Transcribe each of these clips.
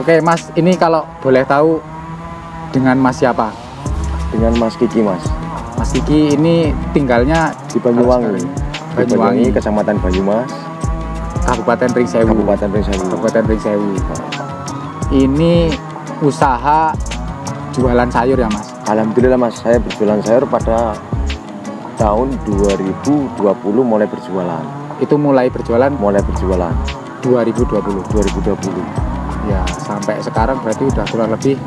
Oke Mas, ini kalau boleh tahu dengan Mas siapa? Dengan Mas Kiki, Mas. Mas Kiki ini tinggalnya Di Banyuwangi. Di Banyuwangi, Kecamatan Banyumas, Kabupaten Ringsewu. Kabupaten Ringsewu. Kabupaten Ringsewu. Ini usaha jualan sayur ya Mas? Alhamdulillah Mas, saya berjualan sayur pada tahun 2020 mulai berjualan. Itu mulai berjualan Mulai berjualan 2020. 2020. Ya, sampai sekarang berarti udah kurang lebih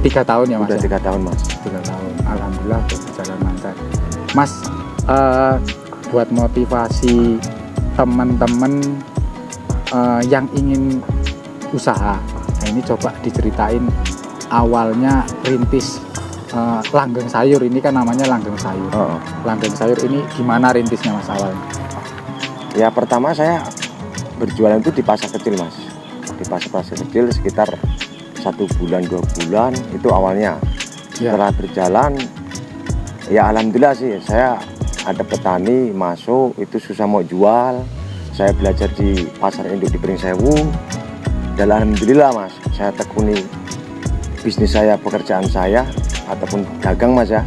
3 tahun ya Mas? Udah ya? 3 tahun Mas. 3 tahun. Alhamdulillah berjalan lancar. Mas, buat motivasi teman-teman yang ingin usaha, nah ini coba diceritain awalnya rintis langgeng sayur. Ini kan namanya langgeng sayur. Langgeng sayur ini gimana rintisnya Mas awalnya? Ya pertama saya berjualan itu di pasar kecil Mas. Di pasar kecil sekitar 1 bulan 2 bulan itu awalnya. Setelah berjalan ya alhamdulillah sih saya ada petani masuk itu susah mau jual. Saya belajar di pasar induk di Ringsewu dan alhamdulillah Mas saya tekuni bisnis saya, pekerjaan saya ataupun dagang Mas ya.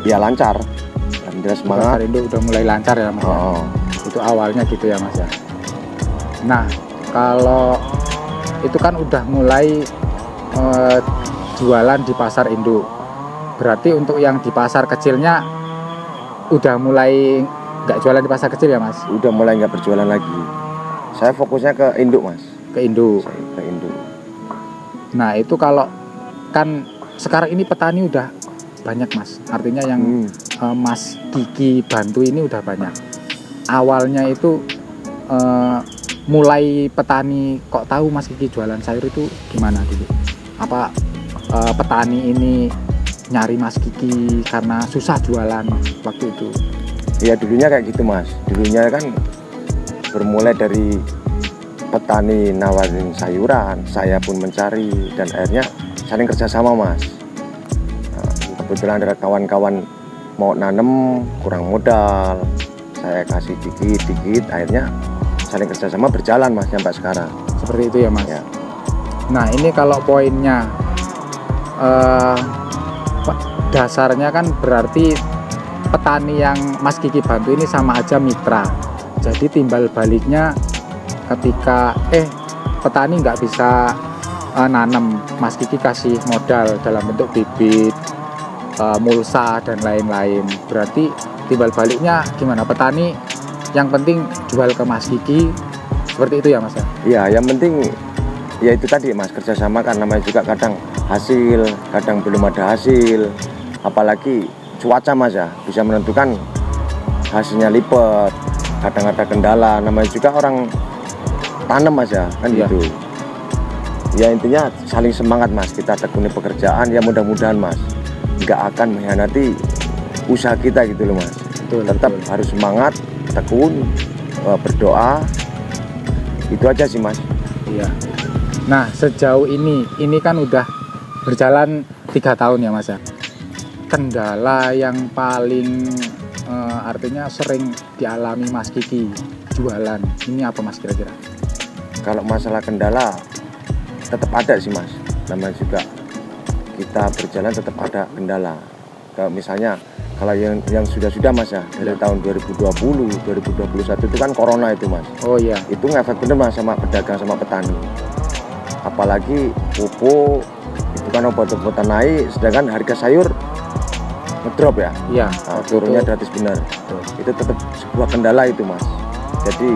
Ya lancar. Alhamdulillah semangat. Pasar induk udah mulai lancar ya Mas. Ya? Itu awalnya gitu ya Mas ya. Nah, kalau itu kan udah mulai jualan di pasar induk. Berarti untuk yang di pasar kecilnya udah mulai nggak jualan di pasar kecil ya Mas? Udah mulai nggak berjualan lagi. Saya fokusnya ke induk Mas. Ke induk. Ke induk. Nah itu kalau kan sekarang ini petani udah banyak Mas. Artinya yang Mas Kiki bantu ini udah banyak. Awalnya itu mulai petani kok tahu Mas Kiki jualan sayur itu gimana dulu? Apa petani ini nyari Mas Kiki karena susah jualan waktu itu? Ya dulunya kayak gitu Mas. Dulunya kan bermulai dari petani nawarin sayuran, saya pun mencari dan akhirnya saling kerjasama Mas. Nah, kebetulan ada kawan-kawan mau nanem kurang modal, saya kasih dikit-dikit, akhirnya saling kerjasama berjalan Mas sampai sekarang. Seperti itu ya Mas. Ya. Nah ini kalau poinnya dasarnya kan berarti petani yang Mas Kiki bantu ini sama aja mitra. Jadi timbal baliknya ketika petani nggak bisa nanam, Mas Kiki kasih modal dalam bentuk bibit, mulsa dan lain-lain. Berarti timbal baliknya gimana? Petani yang penting jual ke Mas Kiki, seperti itu ya Mas ya? Iya, yang penting ya itu tadi Mas, kerjasama kan namanya juga kadang hasil, kadang belum ada hasil. Apalagi cuaca Mas ya, bisa menentukan hasilnya lipat. Kadang ada kendala, namanya juga orang tanam Mas ya, kan gitu. Ya intinya saling semangat Mas, kita tekuni pekerjaan ya mudah-mudahan Mas nggak akan mengkhianati usaha kita gitu loh Mas. Tetap harus semangat, tekun, berdoa, itu aja sih Mas. Iya. Nah sejauh ini kan udah berjalan 3 tahun ya Mas ya. Kendala yang paling artinya sering dialami Mas Kiki jualan ini apa Mas kira-kira? Kalau masalah kendala tetap ada sih Mas, namanya juga kita berjalan tetap ada kendala. Kayak misalnya kalau yang sudah Mas ya dari tahun 2020, 2021 itu kan corona itu Mas. Oh iya. Itu ngefek bener Mas sama pedagang sama petani. Apalagi pupuk itu kan obat-obatan naik, sedangkan harga sayur ngedrop ya. Iya. Nah, turunnya gratis benar. Itu tetap sebuah kendala itu Mas. Jadi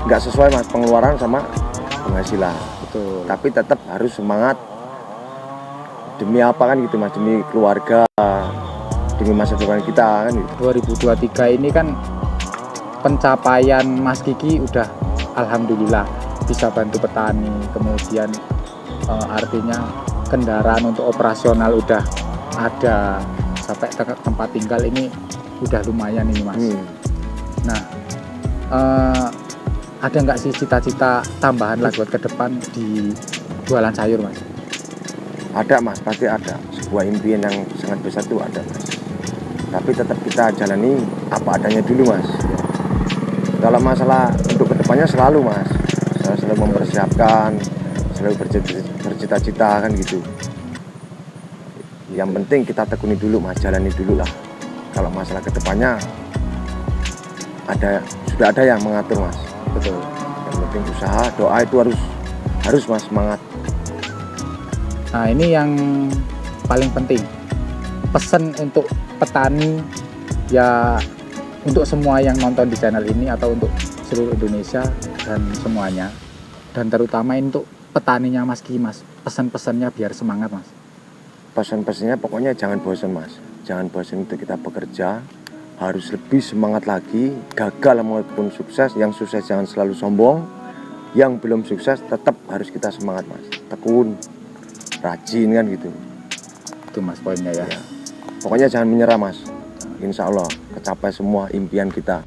nggak sesuai Mas pengeluaran sama penghasilan. Betul. Tapi tetap harus semangat demi apa kan gitu Mas, demi keluarga, demi masa depan kita kan gitu. 2023 ini kan pencapaian Mas Kiki udah alhamdulillah bisa bantu petani, kemudian artinya kendaraan untuk operasional udah ada, sampai tempat tinggal ini udah lumayan ini Mas. Nah ada nggak sih cita-cita tambahan lah buat ke depan di jualan sayur Mas? Ada Mas, pasti ada. Sebuah impian yang sangat besar itu ada Mas. Tapi tetap kita jalani apa adanya dulu Mas. Kalau masalah untuk kedepannya selalu Mas, saya selalu mempersiapkan selalu bercita-cita kan gitu. Yang penting kita tekuni dulu mas, jalani dulu lah. Kalau masalah kedepannya sudah ada yang mengatur mas. Betul. Yang penting usaha, doa itu harus mas, semangat. Nah ini yang paling penting, pesan untuk petani ya, untuk semua yang nonton di channel ini atau untuk seluruh Indonesia dan semuanya, dan terutama untuk petaninya Mas Kiki mas, pesan-pesannya biar semangat mas. Pesan-pesannya pokoknya jangan bosan mas, jangan bosan untuk kita bekerja, harus lebih semangat lagi. Gagal maupun sukses, yang sukses jangan selalu sombong, yang belum sukses tetap harus kita semangat mas, tekun, rajin kan gitu. Itu mas poinnya ya. Pokoknya jangan menyerah mas, insya Allah kecapai semua impian kita.